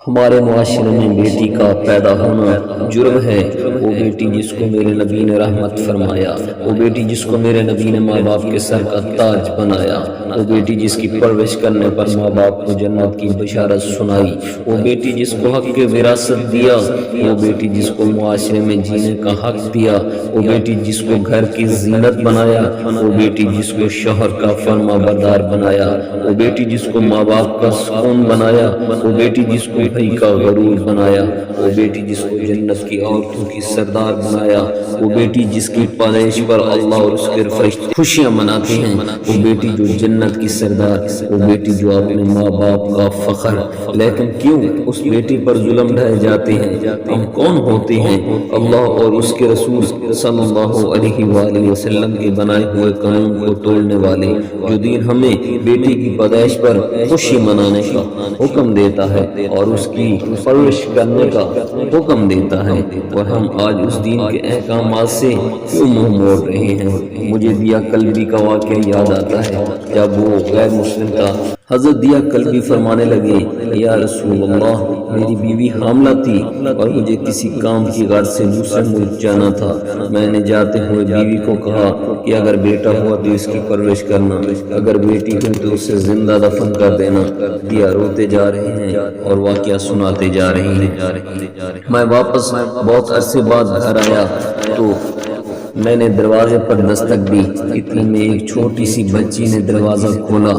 ہمارے معاشرے میں بیٹی کا پیدا ہونا جرم ہے۔ وہ بیٹی جس کو میرے نبی نے رحمت فرمایا، وہ بیٹی جس کو میرے نبی نے ماں باپ کے سر کا تاج بنایا، وہ بیٹی جس کی پرورش کرنے پر ماں باپ کو جنت کی بشارت سنائی، وہ بیٹی جس کو حق کی وراثت دیا، وہ بیٹی جس کو معاشرے میں جینے کا حق دیا، وہ بیٹی جس کو گھر کی زینت بنایا، وہ بیٹی جس کو شوہر کا فرما بردار بنایا، وہ بیٹی جس کو ماں باپ کا سکون بنایا، وہ بیٹی جس کو بھائی کا غرور بنایا، وہ بیٹی جس کو جنت کی عورتوں کی سردار بنایا، وہ بیٹی جس کی پیدائش پر اللہ اور اس کے فرشتے خوشیاں مناتے ہیں، وہ بیٹی جو جنت کی سردار، وہ بیٹی جو اپنے ماں باپ کا فخر۔ لیکن کیوں اس بیٹی پر ظلم ڈھائے جاتے ہیں؟ ہم کون ہوتے ہیں اللہ اور اس کے رسول صلی اللہ علیہ وآلہ وسلم کے بنائے ہوئے قانون کو توڑنے والے؟ جو دین ہمیں بیٹی کی پیدائش پر خوشی منانے کا حکم دیتا ہے اور اس کی پرورش کرنے کا حکم دیتا ہے، اور ہم آج اس دین کے احکامات سے کیوں منہ موڑ رہے ہیں؟ مجھے دیا کلبی کا واقعہ یاد آتا ہے جب وہ غیر مسلم تھا۔ حضرت دیا کلبی فرمانے لگے، یا رسول اللہ، میری بیوی حاملہ تھی اور مجھے کسی کام کی غرض سے دوسرے ملک جانا تھا۔ میں نے جاتے ہوئے بیوی کو کہا کہ اگر بیٹا ہوا تو اس کی پرورش کرنا، اگر بیٹی ہوئی تو اسے زندہ دفن کر دینا۔ دیا روتے جا رہے ہیں اور واقعہ سناتے جا رہے ہیں۔ میں واپس بہت عرصے بعد گھر آیا تو میں نے دروازے پر دستک دی، اتنے میں ایک چھوٹی سی بچی نے دروازہ کھولا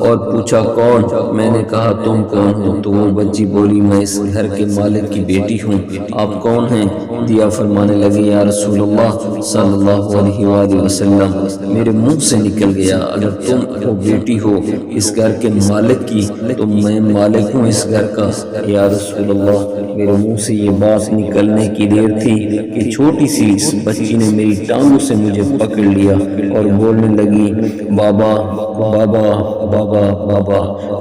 اور پوچھا کون؟ میں نے کہا تم کون ہو؟ تو وہ بچی بولی میں اس گھر کے مالک کی بیٹی ہوں، آپ کون ہیں؟ دیا فرمانے لگے، یا رسول اللہ صلی اللہ علیہ وآلہ وسلم، میرے منہ سے نکل گیا اگر تم وہ بیٹی ہو اس گھر کے مالک کی تو میں مالک ہوں اس گھر کا۔ یا رسول اللہ، میرے منہ سے یہ بات نکلنے کی دیر تھی کہ چھوٹی سی اس بچی نے میری ٹانگوں سے مجھے پکڑ لیا اور بولنے لگی، بابا بابا بابا بابا،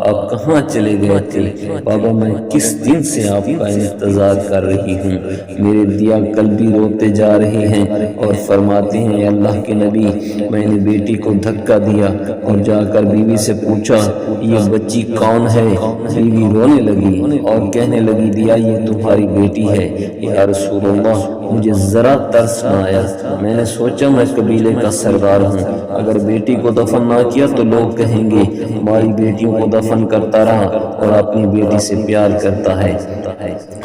آپ کہاں چلے گئے تھے؟ بابا میں کس دن سے آپ کا انتظار کر رہی ہوں۔ میرے دیا کلبی روتے جا رہے ہیں اور فرماتے ہیں، اللہ کے نبی، میں نے بیٹی کو دھکا دیا اور جا کر بیوی سے پوچھا یہ بچی کون ہے؟ بیوی رونے لگی اور کہنے لگی، دیا یہ تمہاری بیٹی ہے۔ یا رسول اللہ، مجھے ذرا ترس نہ آیا، میں نے سوچا میں قبیلے کا سردار ہوں، اگر بیٹی کو دفن نہ کیا تو لوگ کہیں گے ہماری بیٹیوں کو دفن کرتا رہا اور اپنی بیٹی سے پیار کرتا ہے۔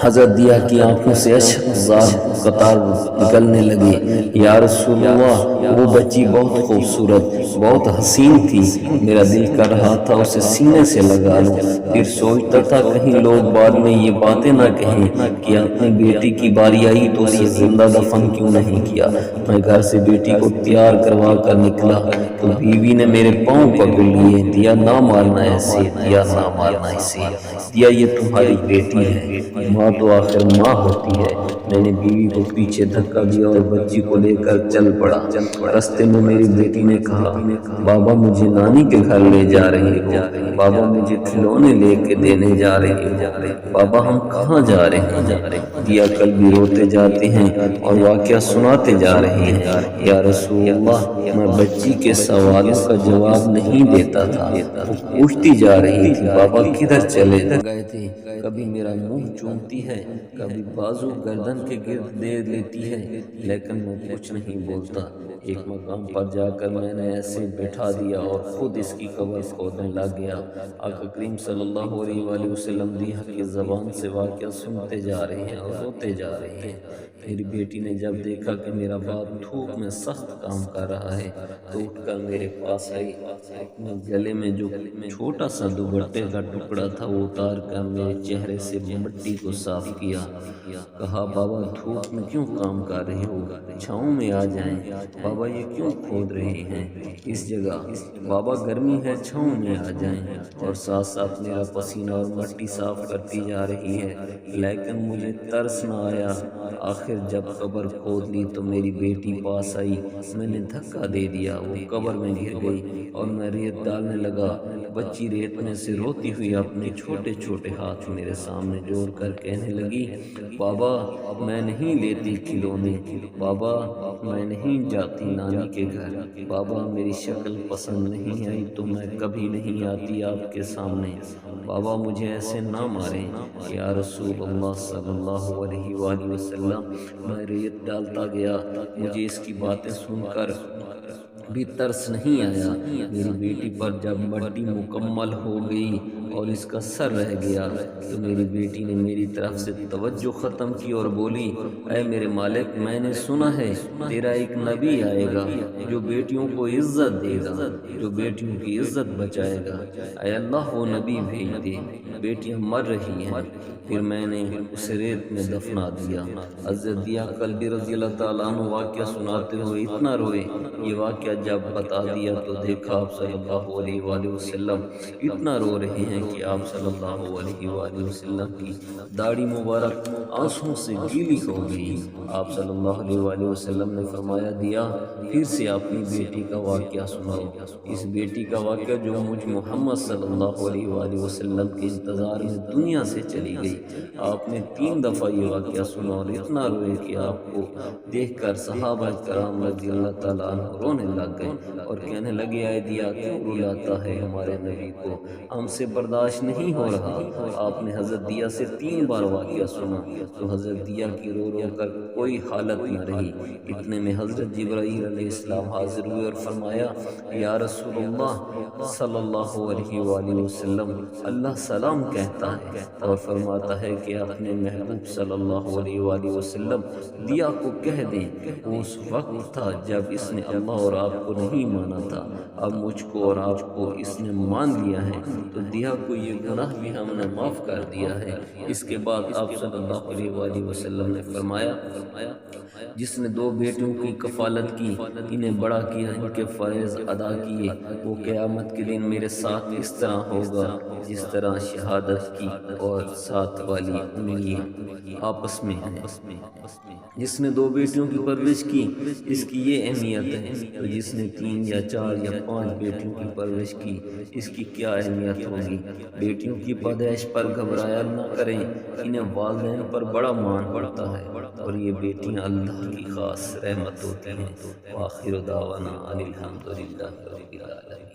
حضرت دیا کی آنکھوں سے اشک قطار نکلنے لگے۔ یا رسول اللہ، وہ بچی بہت خوبصورت، بہت حسین تھی، میرا دل کر رہا تھا اسے سینے سے لگا لوں، پھر سوچتا تھا کہیں لوگ بعد میں یہ باتیں نہ کہیں کہ اپنی بیٹی کی باری آئی تو اسے زندہ دفن کیوں نہیں کیا۔ میں گھر سے بیٹی کو تیار کروا کر نکلا تو بیوی نے میرے پاؤں پکڑ لیے، دیا نہ مارنا ایسے، دیا نہ مارنا ایسے، دیا یہ تمہاری بیٹی ہے، ماں تو آخر ماں ہوتی ہے۔ میں نے بیوی کو پیچھے دھکا دیا اور بچی کو لے کر چل پڑا۔ رستے میں میری بیٹی نے کہا، بابا مجھے نانی کے گھر لے جا رہے ہو، بابا مجھے کھلونے لے کے دینے جا رہے ہو، بابا ہم کہاں جا رہے ہیں؟ دیا کلبی روتے جاتے ہیں اور واقعہ سناتے جا رہے ہیں، یا رسول اللہ، میں بچی کے سوالوں کا جواب نہیں دیتا تھا، وہ پوچھتی جا رہی تھی بابا کدھر چلے گئے تھے؟ کبھی میرا منہ چومتی ہے، کبھی بازو گردن کے گرد دے لیتی ہے، لیکن میں کچھ نہیں بولتا۔ ایک مقام پر جا کر میں نے ایسے بٹھا دیا اور خود اس کی قبر کھودنے لگ گیا۔ آقا کریم صلی اللہ علیہ وآلہ وسلم دیا کی زبان سے واقعہ سنتے جا رہے ہیں اور روتے جا رہے ہیں۔ میری بیٹی نے جب دیکھا کہ میرا باپ دھوپ میں سخت کام کر رہا ہے تو اٹھ کر میرے پاس آئی، اپنے گلے میں جو چھوٹا سا دوپٹے کا ٹکڑا تھا وہ اتار کر میرے چہرے سے مٹی کو صاف کیا، کہا بابا دھوپ میں کیوں کام کر رہے ہو، چھاؤں میں آ جائیں، بابا یہ کیوں کھود رہے ہیں اس جگہ، بابا گرمی ہے چھاؤں میں آ جائیں، اور ساتھ ساتھ میرا پسینہ اور مٹی صاف کرتی جا رہی ہے۔ لیکن مجھے ترس نہ آیا۔ آخر جب قبر کھود لی تو میری بیٹی پاس آئی، میں نے دھکا دے دیا، وہ قبر میں گر گئی اور میں ریت ڈالنے لگا۔ بچی ریت میں سے روتی ہوئی اپنے چھوٹے چھوٹے ہاتھ میرے سامنے جوڑ کر کہنے لگی، بابا میں نہیں لیتی کھلونے، بابا میں نہیں جاتی نانی کے گھر، بابا میری شکل پسند نہیں آئی تو میں کبھی نہیں آتی آپ کے سامنے، بابا مجھے ایسے نہ ماریں یا رسول اللہ صلی اللہ علیہ وآلہ وسلم۔ میں ریت ڈالتا گیا، مجھے اس کی باتیں سن کر بھی ترس نہیں آیا۔ میری بیٹی پر جب مٹی مکمل ہو گئی اور اس کا سر رہ گیا تو میری بیٹی نے میری طرف سے توجہ ختم کی اور بولی، اے میرے مالک، میں نے سنا ہے تیرا ایک نبی آئے گا جو بیٹیوں کو عزت دے گا، جو بیٹیوں کی عزت بچائے گا، اے اللہ وہ نبی بھیج دے، بیٹیاں مر رہی ہیں۔ پھر میں نے اسے ریت میں دفنا دیا۔ حضرت دیا کلبی رضی اللہ تعالیٰ عنہ واقعہ سناتے ہوئے اتنا روئے۔ یہ واقعہ جب بتا دیا تو دیکھا آپ صلی اللہ علیہ وآلہ وسلم اتنا رو رہے ہیں کہ آپ صلی اللہ علیہ وآلہ وسلم کی داڑھی مبارک آنسوں سے گیلی ہو گئی۔ آپ صلی اللہ علیہ وآلہ وسلم نے فرمایا، دیا پھر سے اپنی بیٹی کا واقعہ سناؤ، اس بیٹی کا واقعہ جو مجھ محمد صلی اللہ علیہ وآلہ وسلم کے انتظار میں دنیا سے چلی گئی۔ آپ نے 3 دفعہ یہ واقعہ سنا اور اتنا روئے کہ آپ کو دیکھ کر صحابہ کرام رضی اللہ تعالیٰ عنہ رونے لگ گئے اور کہنے لگے، اے دیا کیوں رلاتا ہے ہمارے نبی کو، ہم سے برداشت نہیں ہو رہا۔ آپ نے حضرت دیا سے 3 بار واقعہ سنا تو حضرت دیا کی رو رو کر کوئی حالت نہ رہی۔ اتنے میں حضرت جبرائیل علیہ السلام حاضر ہوئے اور فرمایا، یا رسول اللہ صلی اللہ علیہ وآلہ وسلم، اللہ سلام کہتا ہے اور فرماتا ہے کہ اپنے محبوب صلی اللہ علیہ وآلہ وسلم دیا کو کہہ دیں، وہ اس وقت تھا جب اس نے اللہ اور آپ کو نہیں مانا تھا، اب مجھ کو اور آپ کو اس نے مان لیا ہے تو دیا کو یہ گناہ بھی ہم نے معاف کر دیا ہے۔ اس کے بعد آپ صلی اللہ علیہ وآلہ وسلم نے فرمایا، جس نے 2 بیٹیوں کی کفالت کی، انہیں بڑا کیا، ان کے فرائض ادا کیے، وہ قیامت کے دن میرے ساتھ اس طرح ہوگا جس طرح شہادت کی اور ساتھ والی انگلیاں آپس میں ہیں۔ جس نے 2 بیٹیوں کی پرورش کی، اس کی یہ اہمیت ہے، تو جس نے 3 یا 4 یا 5 بیٹیوں کی پرورش کی، اس کی کیا اہمیت ہوگی۔ بیٹیوں کی پیدائش پر گھبرایا نہ کریں، انہیں والدین پر بڑا مان پڑتا ہے اور یہ بیٹیاں اللہ کی خاص رحمت ہوتی ہیں۔ وآخر دعوانا ان الحمد للہ رب العالمین۔